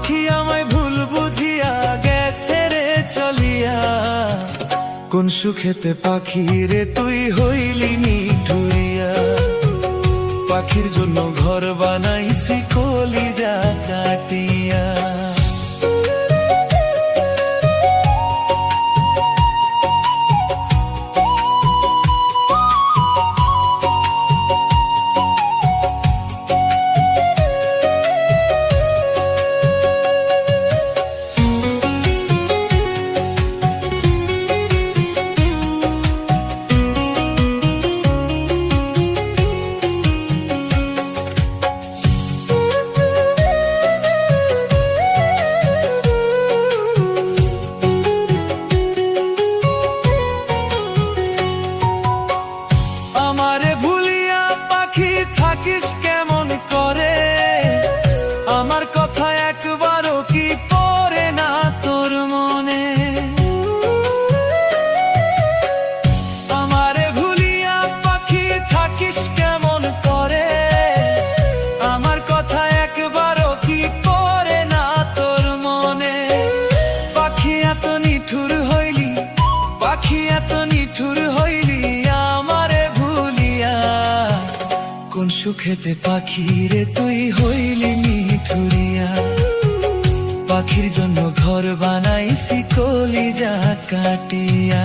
পাখি আমায় ভুল বুঝিয়া গেছে রে চলিয়া। কোন সুখেতে পাখি রে তুই হইলি নিঠুরিয়া। পাখির জন্য ঘর বানাইছি কলিজা কাটিয়া। আমারে ভুলিয়া পাখি থাকিস কেমন করে, আমার কথা একবারও কি পড়ে না তোর মনে। আমারে ভুলিয়া পাখি থাকিস কেমন করে, আমার কথা একবারও কি পড়ে না তোর মনে। পাখি এত নিঠুর হইলি, পাখি এত নিঠুর হইলি আমারে ভুলিয়া। কোন সুখেতে পাখি রে তুই হইলি নিঠুরিয়া। পাখির জন্য ঘর বানাইছি কলিজা কাটিয়া।